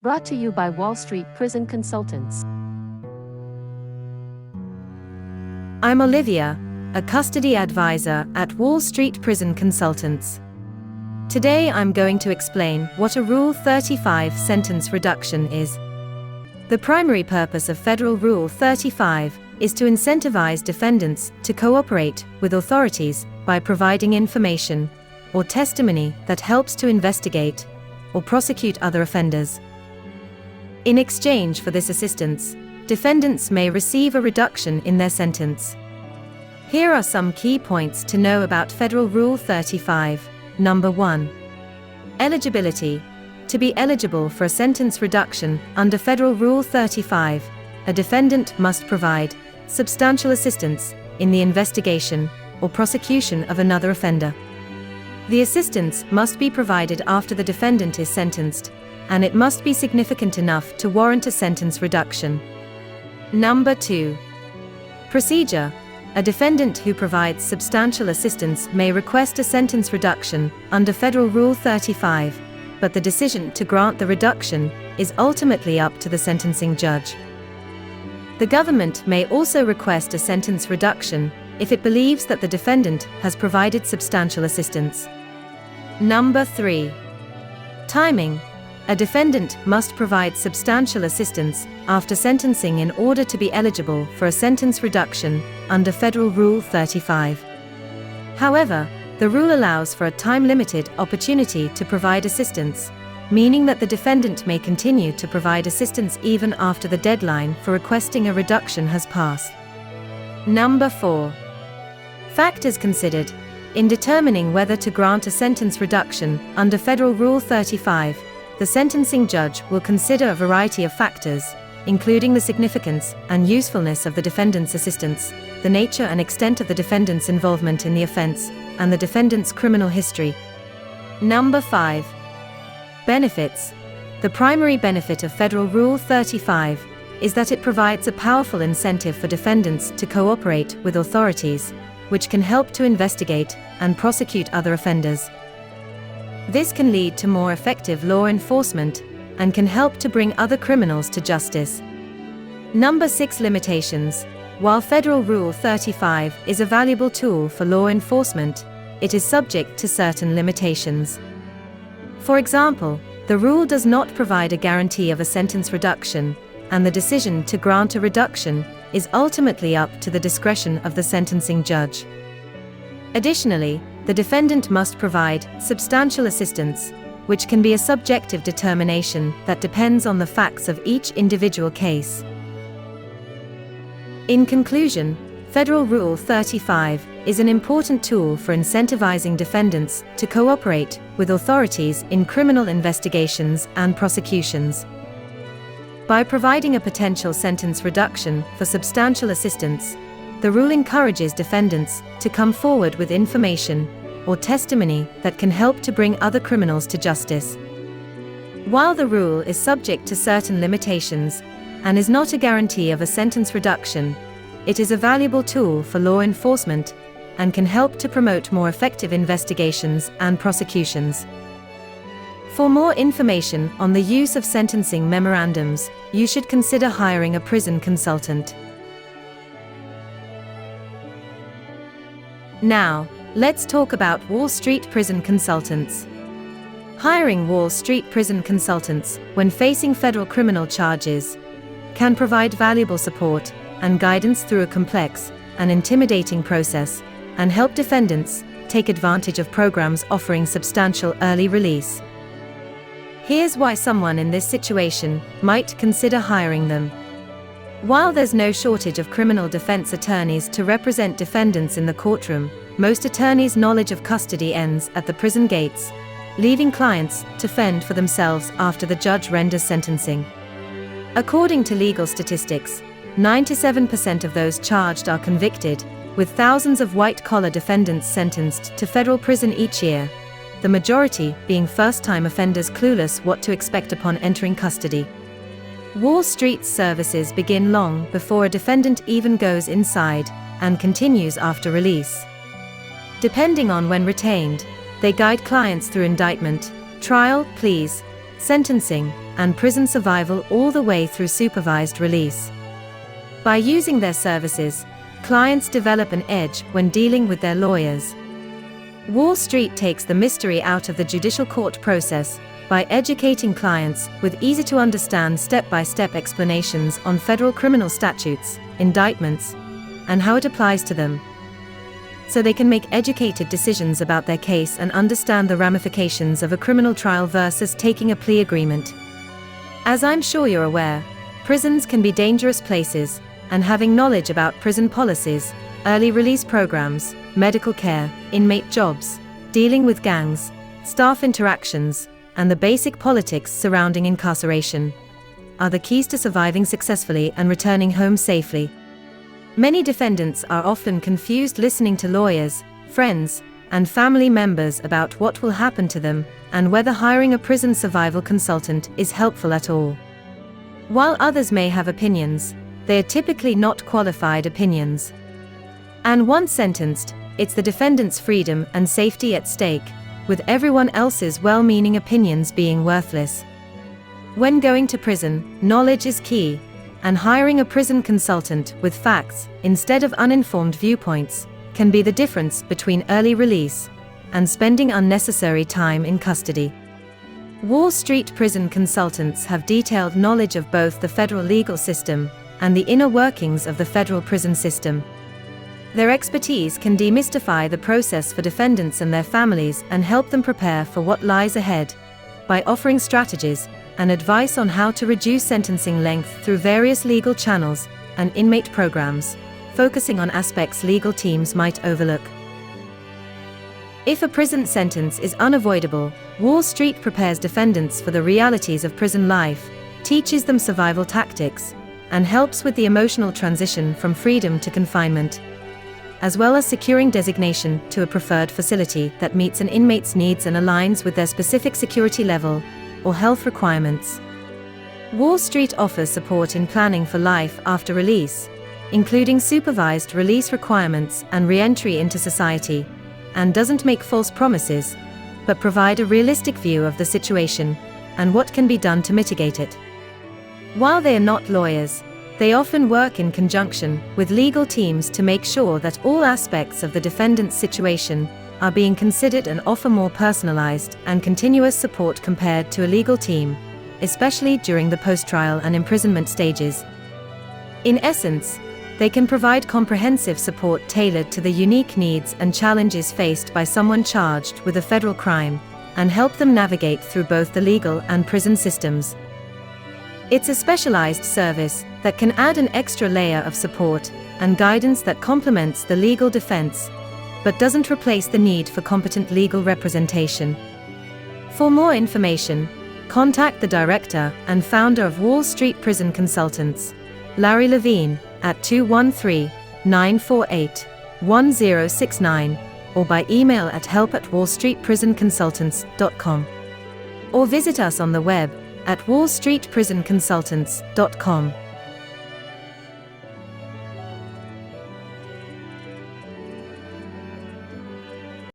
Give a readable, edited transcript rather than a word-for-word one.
Brought to you by Wall Street Prison Consultants. I'm Olivia, a custody advisor at Wall Street Prison Consultants. Today I'm going to explain what a Rule 35 sentence reduction is. The primary purpose of Federal Rule 35 is to incentivize defendants to cooperate with authorities by providing information or testimony that helps to investigate or prosecute other offenders. In exchange for this assistance, defendants may receive a reduction in their sentence. Here are some key points to know about Federal Rule 35. Number 1. Eligibility. To be eligible for a sentence reduction under Federal Rule 35, a defendant must provide substantial assistance in the investigation or prosecution of another offender. The assistance must be provided after the defendant is sentenced, and it must be significant enough to warrant a sentence reduction. Number 2. Procedure. A defendant who provides substantial assistance may request a sentence reduction under Federal Rule 35, but the decision to grant the reduction is ultimately up to the sentencing judge. The government may also request a sentence reduction if it believes that the defendant has provided substantial assistance. Number 3. Timing. A defendant must provide substantial assistance after sentencing in order to be eligible for a sentence reduction under Federal Rule 35. However, the rule allows for a time-limited opportunity to provide assistance, meaning that the defendant may continue to provide assistance even after the deadline for requesting a reduction has passed. Number 4. Factors considered. In determining whether to grant a sentence reduction under Federal Rule 35, the sentencing judge will consider a variety of factors, including the significance and usefulness of the defendant's assistance, the nature and extent of the defendant's involvement in the offense, and the defendant's criminal history. Number 5. Benefits. The primary benefit of Federal Rule 35 is that it provides a powerful incentive for defendants to cooperate with authorities, which can help to investigate and prosecute other offenders. This can lead to more effective law enforcement and can help to bring other criminals to justice. Number 6. Limitations. While Federal Rule 35 is a valuable tool for law enforcement, it is subject to certain limitations. For example, the rule does not provide a guarantee of a sentence reduction, and the decision to grant a reduction is ultimately up to the discretion of the sentencing judge. Additionally, the defendant must provide substantial assistance, which can be a subjective determination that depends on the facts of each individual case. In conclusion, Federal Rule 35 is an important tool for incentivizing defendants to cooperate with authorities in criminal investigations and prosecutions. By providing a potential sentence reduction for substantial assistance, the rule encourages defendants to come forward with information or testimony that can help to bring other criminals to justice. While the rule is subject to certain limitations and is not a guarantee of a sentence reduction, it is a valuable tool for law enforcement and can help to promote more effective investigations and prosecutions. For more information on the use of sentencing memorandums, you should consider hiring a prison consultant. Now, let's talk about Wall Street Prison Consultants. Hiring Wall Street Prison Consultants when facing federal criminal charges can provide valuable support and guidance through a complex and intimidating process, and help defendants take advantage of programs offering substantial early release. Here's why someone in this situation might consider hiring them. While there's no shortage of criminal defense attorneys to represent defendants in the courtroom, most attorneys' knowledge of custody ends at the prison gates, leaving clients to fend for themselves after the judge renders sentencing. According to legal statistics, 97% of those charged are convicted, with thousands of white-collar defendants sentenced to federal prison each year, the majority being first-time offenders clueless what to expect upon entering custody. Wall Street's services begin long before a defendant even goes inside, and continues after release. Depending on when retained, they guide clients through indictment, trial, pleas, sentencing, and prison survival all the way through supervised release. By using their services, clients develop an edge when dealing with their lawyers. Wall Street takes the mystery out of the judicial court process by educating clients with easy-to-understand step-by-step explanations on federal criminal statutes, indictments, and how it applies to them, so they can make educated decisions about their case and understand the ramifications of a criminal trial versus taking a plea agreement. As I'm sure you're aware, prisons can be dangerous places, and having knowledge about prison policies, early release programs, medical care, inmate jobs, dealing with gangs, staff interactions, and the basic politics surrounding incarceration are the keys to surviving successfully and returning home safely. Many defendants are often confused listening to lawyers, friends, and family members about what will happen to them and whether hiring a prison survival consultant is helpful at all. While others may have opinions, they are typically not qualified opinions. And once sentenced, it's the defendant's freedom and safety at stake, with everyone else's well-meaning opinions being worthless. When going to prison, knowledge is key, and hiring a prison consultant with facts, instead of uninformed viewpoints, can be the difference between early release and spending unnecessary time in custody. Wall Street prison consultants have detailed knowledge of both the federal legal system and the inner workings of the federal prison system. Their expertise can demystify the process for defendants and their families and help them prepare for what lies ahead, by offering strategies and advice on how to reduce sentencing length through various legal channels and inmate programs, focusing on aspects legal teams might overlook. If a prison sentence is unavoidable, Wall Street prepares defendants for the realities of prison life, teaches them survival tactics, and helps with the emotional transition from freedom to confinement, as well as securing designation to a preferred facility that meets an inmate's needs and aligns with their specific security level or health requirements. Wall Street offers support in planning for life after release, including supervised release requirements and re-entry into society, and doesn't make false promises, but provide a realistic view of the situation and what can be done to mitigate it. While they are not lawyers, they often work in conjunction with legal teams to make sure that all aspects of the defendant's situation are being considered and offer more personalized and continuous support compared to a legal team, especially during the post-trial and imprisonment stages. In essence, they can provide comprehensive support tailored to the unique needs and challenges faced by someone charged with a federal crime, and help them navigate through both the legal and prison systems. It's a specialized service that can add an extra layer of support and guidance that complements the legal defense, but doesn't replace the need for competent legal representation. For more information, contact the director and founder of Wall Street Prison Consultants, Larry Levine, at 213-948-1069, or by email at help@wallstreetprisonconsultants.com. Or visit us on the web at wallstreetprisonconsultants.com.